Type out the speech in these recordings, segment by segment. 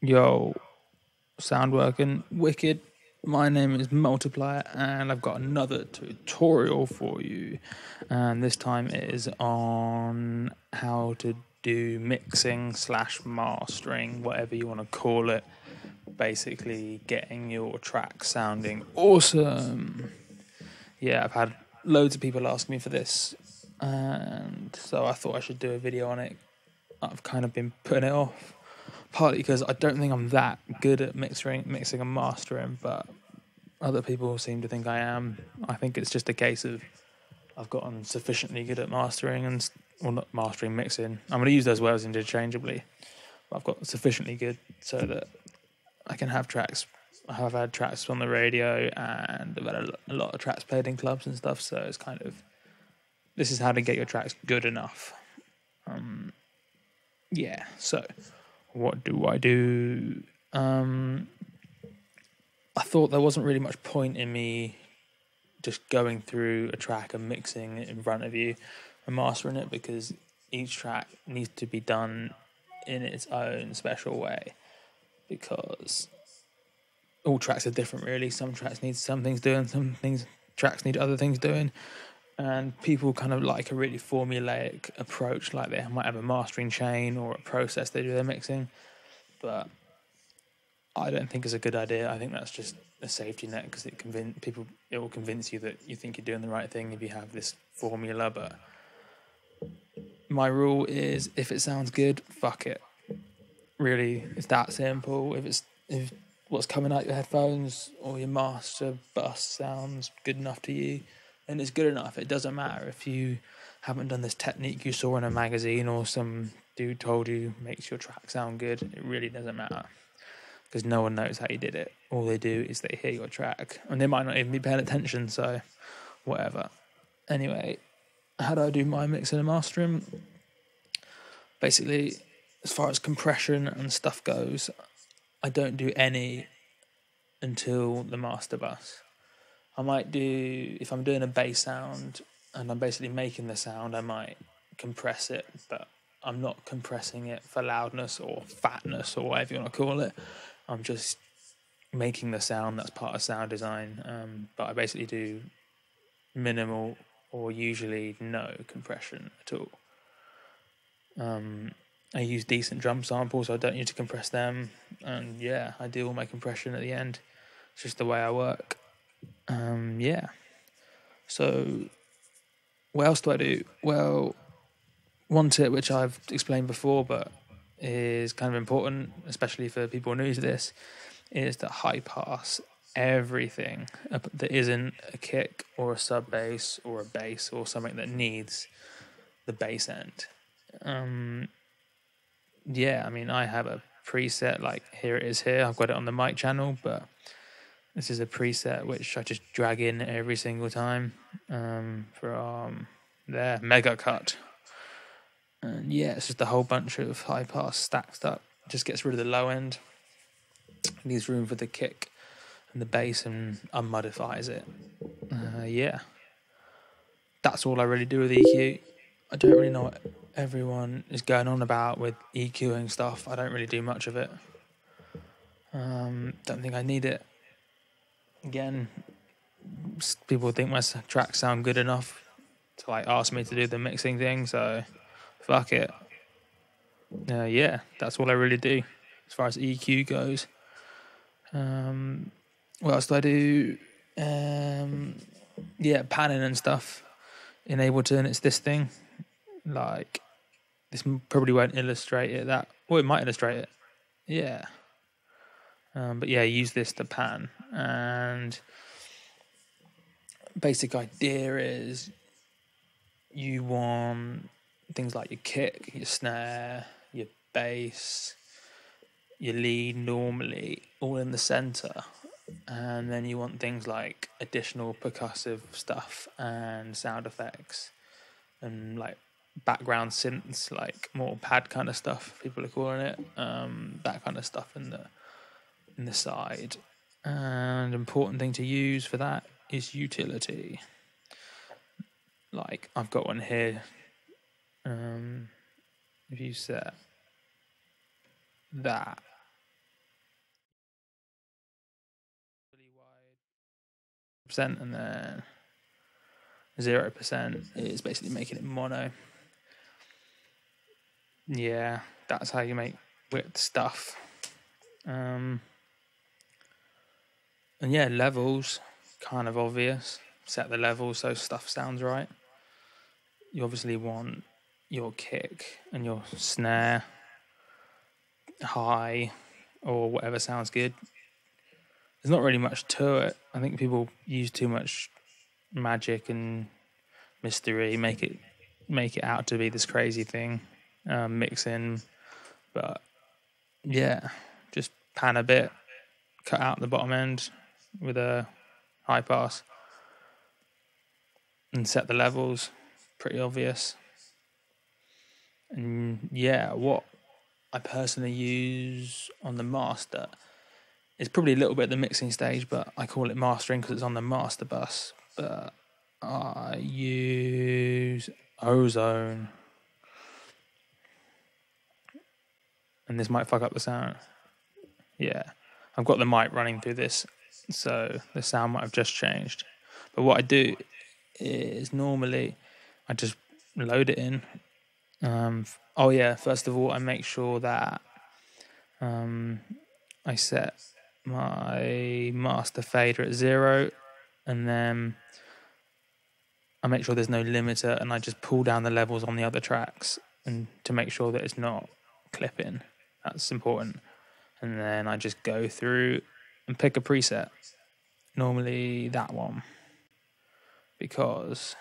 Yo, sound working wicked. My name is Multiplier, and I've got another tutorial for you. And this time it is on how to do mixing / mastering, whatever you want to call it. Basically, getting your track sounding awesome. Yeah, I've had loads of people ask me for this, and so I thought I should do a video on it. I've kind of been putting it off. Partly because I don't think I'm that good at mixing and mastering, but other people seem to think I am. I think it's just a case of I've gotten sufficiently good at mastering not mastering, mixing. I'm going to use those words interchangeably, but I've got sufficiently good so that I can have tracks. I have had tracks on the radio, and I've had a lot of tracks played in clubs and stuff. So it's kind of, this is how to get your tracks good enough. Yeah. So what do I do? I thought there wasn't really much point in me just going through a track and mixing it in front of you and mastering it, because each track needs to be done in its own special way, because all tracks are different really. Some tracks need some things doing, tracks need other things doing, and people kind of like a really formulaic approach, like they might have a mastering chain or a process they do their mixing, but I don't think it's a good idea. I think that's just a safety net, because it will convince you that you think you're doing the right thing if you have this formula. But my rule is, if it sounds good, fuck it. Really, it's that simple. If what's coming out your headphones or your master bus sounds good enough to you, then it's good enough. It doesn't matter if you haven't done this technique you saw in a magazine or some dude told you makes your track sound good. It really doesn't matter, because no one knows how you did it. All they do is they hear your track, and they might not even be paying attention, so whatever. Anyway, how do I do my mixing and mastering? Basically, as far as compression and stuff goes, I don't do any until the master bus. I might do, if I'm doing a bass sound and I'm basically making the sound, I might compress it, but I'm not compressing it for loudness or fatness or whatever you want to call it. I'm just making the sound. That's part of sound design. But I basically do minimal or usually no compression at all. I use decent drum samples, so I don't need to compress them. And yeah, I do all my compression at the end. It's just the way I work. Yeah. So what else do I do? Well, one tip which I've explained before, but is kind of important, especially for people new to this, is to high pass everything that isn't a kick or a sub bass or a bass or something that needs the bass end. Yeah, I mean, I have a preset, like here it is here. I've got it on the mic channel, but this is a preset which I just drag in every single time from there, Mega Cut. And yeah, it's just a whole bunch of high pass stacked up. Just gets rid of the low end, leaves room for the kick and the bass, and unmodifies it. Yeah, that's all I really do with EQ. I don't really know what everyone is going on about with EQing stuff. I don't really do much of it. Don't think I need it. Again, people think my tracks sound good enough to like ask me to do the mixing thing, so fuck it. Yeah, that's all I really do as far as EQ goes. What else do I do? Yeah, panning and stuff in Ableton. It's this thing. Like, this probably won't illustrate it that, well, it might illustrate it. Yeah. But yeah, use this to pan. And basic idea is you want things like your kick, your snare, your bass, your lead normally all in the center, and then you want things like additional percussive stuff and sound effects and like background synths, like more pad kind of stuff people are calling it, that kind of stuff in the side. And important thing to use for that is utility. Like I've got one here. If you set that 100%, and then 0% is basically making it mono. Yeah, that's how you make width stuff. And yeah, levels, kind of obvious. Set the levels so stuff sounds right. You obviously want your kick and your snare high or whatever sounds good. There's not really much to it. I think people use too much magic and mystery, make it out to be this crazy thing, mixing. But yeah, just pan a bit, cut out the bottom end with a high pass, and set the levels. Pretty obvious. And yeah, what I personally use on the master is probably a little bit the mixing stage, but I call it mastering because it's on the master bus. But I use Ozone. And this might fuck up the sound. Yeah, I've got the mic running through this, so the sound might have just changed. But what I do is normally I just load it in. Oh yeah, first of all, I make sure that I set my master fader at 0, and then I make sure there's no limiter, and I just pull down the levels on the other tracks and to make sure that it's not clipping. That's important. And then I just go through and pick a preset. Normally that one, because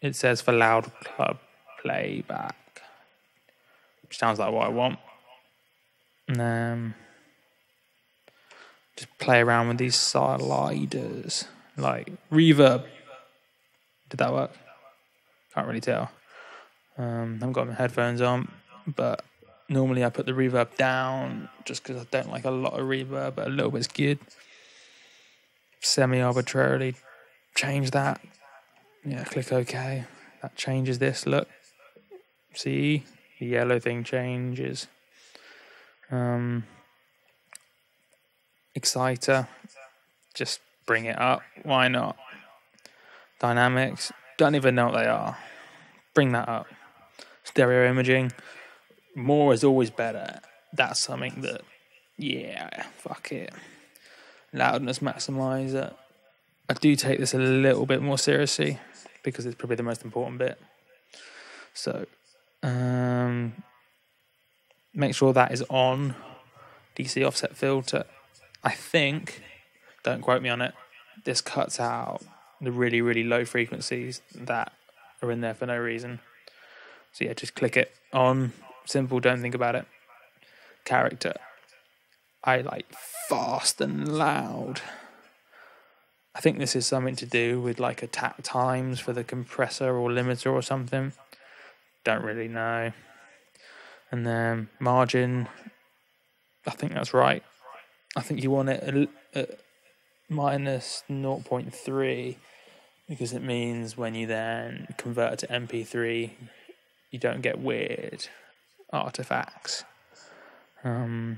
it says for loud club playback, which sounds like what I want. And then just play around with these sliders, like reverb. Did that work? Can't really tell. I haven't got my headphones on, but normally I put the reverb down just because I don't like a lot of reverb, but a little bit's good. Semi-arbitrarily change that. Yeah, click OK. That changes this, look. See? The yellow thing changes. Exciter. Just bring it up. Why not? Dynamics. Don't even know what they are. Bring that up. Stereo imaging. More is always better. That's something that, yeah, fuck it. Loudness maximizer. I do take this a little bit more seriously because it's probably the most important bit. So, make sure that is on. DC offset filter. I think, don't quote me on it, this cuts out the really, really low frequencies that are in there for no reason. So yeah, just click it on. Simple, don't think about it. Character. I like fast and loud. I think this is something to do with like attack times for the compressor or limiter or something. Don't really know. And then margin. I think that's right. I think you want it at minus 0.3 because it means when you then convert it to MP3, you don't get weird artifacts. I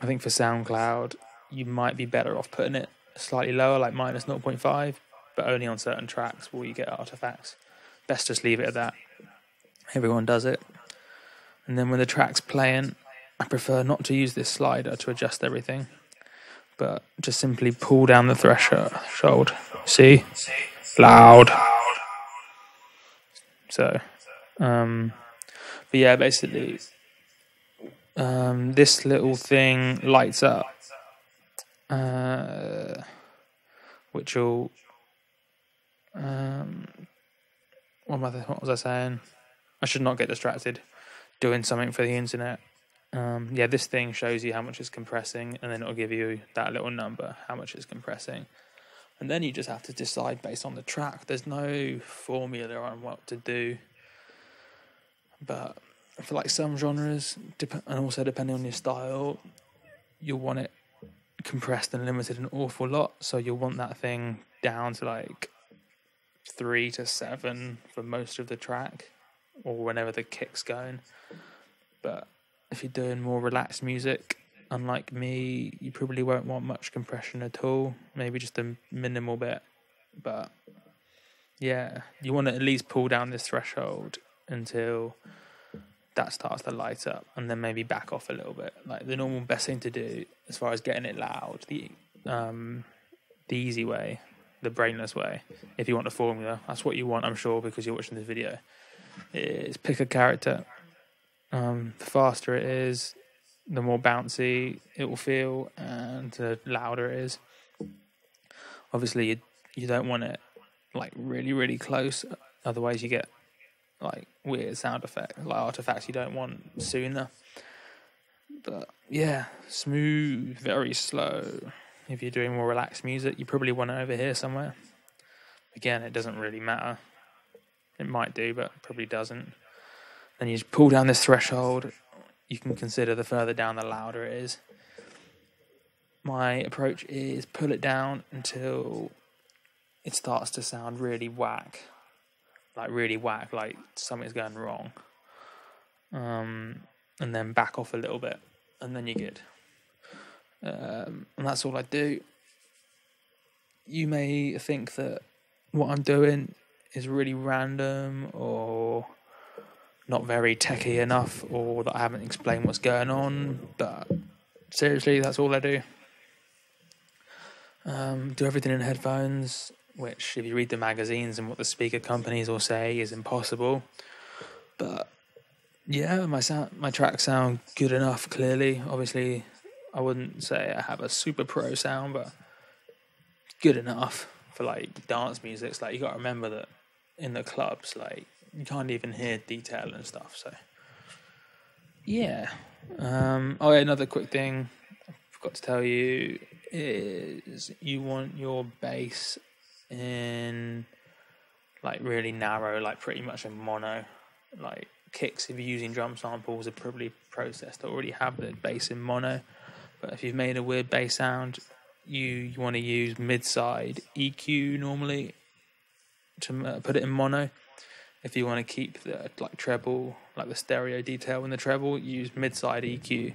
think for SoundCloud, you might be better off putting it slightly lower, like minus 0.5, but only on certain tracks will you get artifacts. Best just leave it at that. Everyone does it. And then when the track's playing, I prefer not to use this slider to adjust everything, but just simply pull down the threshold. See? Loud. So, but yeah, basically, this little thing lights up, which will, what was I saying? I should not get distracted doing something for the internet. Yeah, this thing shows you how much it's compressing, and then it'll give you that little number, how much it's compressing. And then you just have to decide based on the track. There's no formula on what to do. But for like some genres, and also depending on your style, you'll want it compressed and limited an awful lot. So you'll want that thing down to like 3 to 7 for most of the track, or whenever the kick's going. But if you're doing more relaxed music, unlike me, you probably won't want much compression at all, maybe just a minimal bit. But yeah, you want to at least pull down this threshold until that starts to light up, and then maybe back off a little bit. Like the normal best thing to do as far as getting it loud, the easy way, the brainless way, if you want a formula, that's what you want, I'm sure, because you're watching this video, is pick a character. The faster it is, the more bouncy it will feel, and the louder it is. Obviously, you don't want it like really, really close, otherwise you get like weird sound effects, like artifacts you don't want sooner. But yeah, smooth, very slow. If you're doing more relaxed music, you probably want it over here somewhere. Again, it doesn't really matter. It might do, but probably doesn't. Then you just pull down this threshold. You can consider the further down, the louder it is. My approach is pull it down until it starts to sound really whack. Like something's going wrong. And then back off a little bit, and then you're good. And that's all I do. You may think that what I'm doing is really random or not very techy enough, or that I haven't explained what's going on, but seriously, that's all I do. Do everything in headphones, which if you read the magazines and what the speaker companies will say is impossible. But yeah, my tracks sound good enough, clearly. Obviously, I wouldn't say I have a super pro sound, but good enough for like dance music. It's like, you got to remember that in the clubs, like, you can't even hear detail and stuff, so yeah. Another quick thing I forgot to tell you is you want your bass in like really narrow, like pretty much in mono. Like kicks, if you're using drum samples, are probably processed to already have the bass in mono. But if you've made a weird bass sound, you want to use mid-side EQ normally to put it in mono. If you want to keep the like treble, like the stereo detail in the treble, use mid-side EQ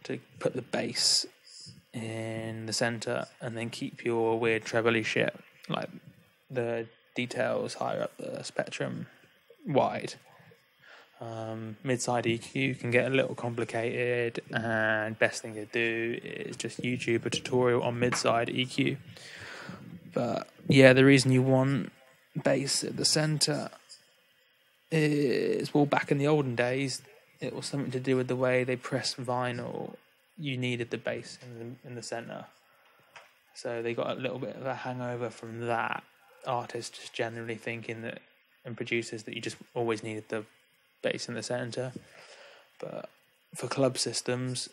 to put the bass in the center, and then keep your weird trebly shit, like the details higher up the spectrum, wide. Mid-side EQ can get a little complicated, and best thing to do is just YouTube a tutorial on mid-side EQ. But yeah, the reason you want bass at the center is, well, back in the olden days, it was something to do with the way they pressed vinyl. You needed the bass in the center, so they got a little bit of a hangover from that. Artists just generally thinking that, and producers, that you just always needed the bass in the center. But for club systems,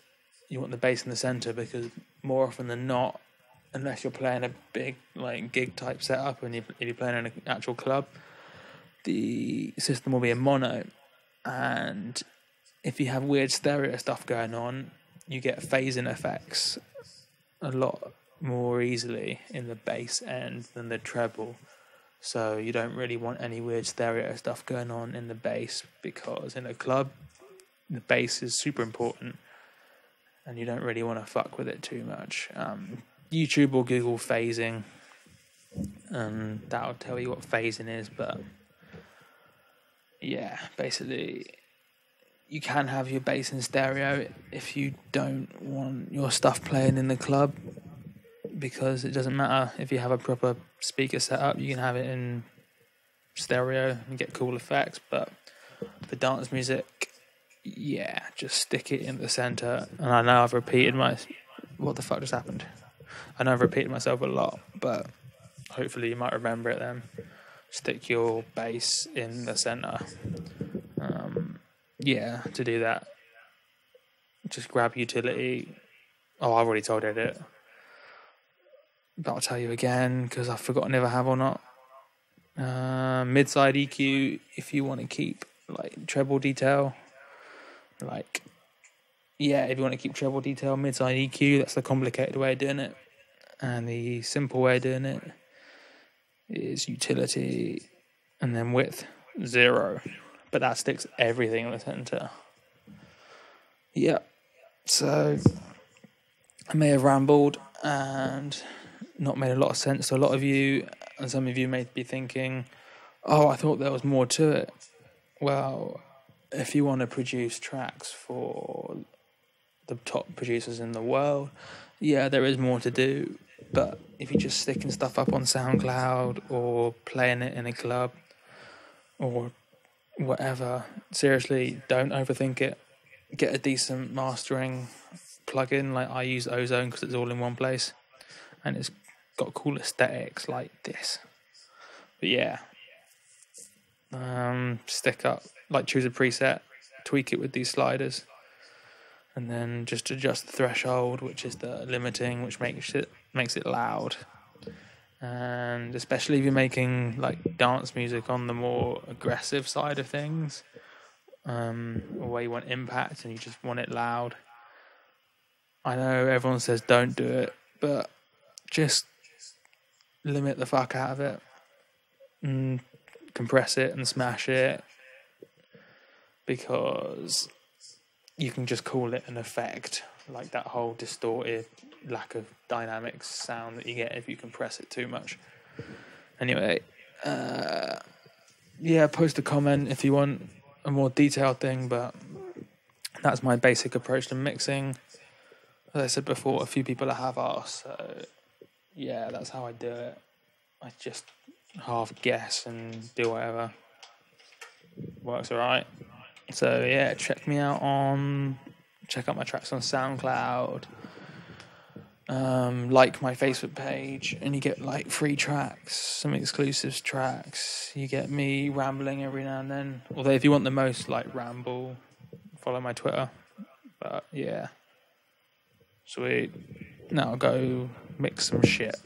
you want the bass in the center because more often than not, unless you're playing a big like gig type setup and if you're playing in an actual club, the system will be in mono, and if you have weird stereo stuff going on, you get phasing effects a lot more easily in the bass end than the treble. So you don't really want any weird stereo stuff going on in the bass, because in a club, the bass is super important and you don't really want to fuck with it too much. YouTube or Google phasing, and that'll tell you what phasing is. But yeah, basically, you can have your bass in stereo if you don't want your stuff playing in the club, because it doesn't matter if you have a proper speaker setup, you can have it in stereo and get cool effects. But for dance music, yeah, just stick it in the center. And I know I've repeated what the fuck just happened? I know I've repeated myself a lot, but hopefully you might remember it then. Stick your bass in the center. Yeah, to do that, just grab utility. Oh, I've already told you I did it, but I'll tell you again because I've forgotten if I have or not. Mid-side EQ, if you want to keep like treble detail, if you want to keep treble detail, mid-side EQ, that's the complicated way of doing it. And the simple way of doing it is utility and then width 0. But that sticks everything in the center. Yeah. So I may have rambled and not made a lot of sense to a lot of you, and some of you may be thinking, oh, I thought there was more to it. Well, if you want to produce tracks for the top producers in the world, yeah, there is more to do. But if you're just sticking stuff up on SoundCloud or playing it in a club or whatever, seriously, don't overthink it. Get a decent mastering plugin. Like I use Ozone because it's all in one place and it's got cool aesthetics like this. But yeah, stick up, like choose a preset, tweak it with these sliders, and then just adjust the threshold, which is the limiting, which makes it loud. And especially if you're making like dance music on the more aggressive side of things, or where you want impact and you just want it loud. I know everyone says don't do it, but just limit the fuck out of it and compress it and smash it, because you can just call it an effect, like that whole distorted lack of dynamics sound that you get if you compress it too much. Anyway, yeah, post a comment if you want a more detailed thing, but that's my basic approach to mixing. As I said before, a few people have asked, so yeah, that's how I do it. I just half guess and do whatever. Works alright. So yeah, check out my tracks on SoundCloud. Like my Facebook page, and you get like free tracks, some exclusive tracks. You get me rambling every now and then. Although if you want the most like ramble, follow my Twitter. But yeah, sweet. Now I'll go mix some shit.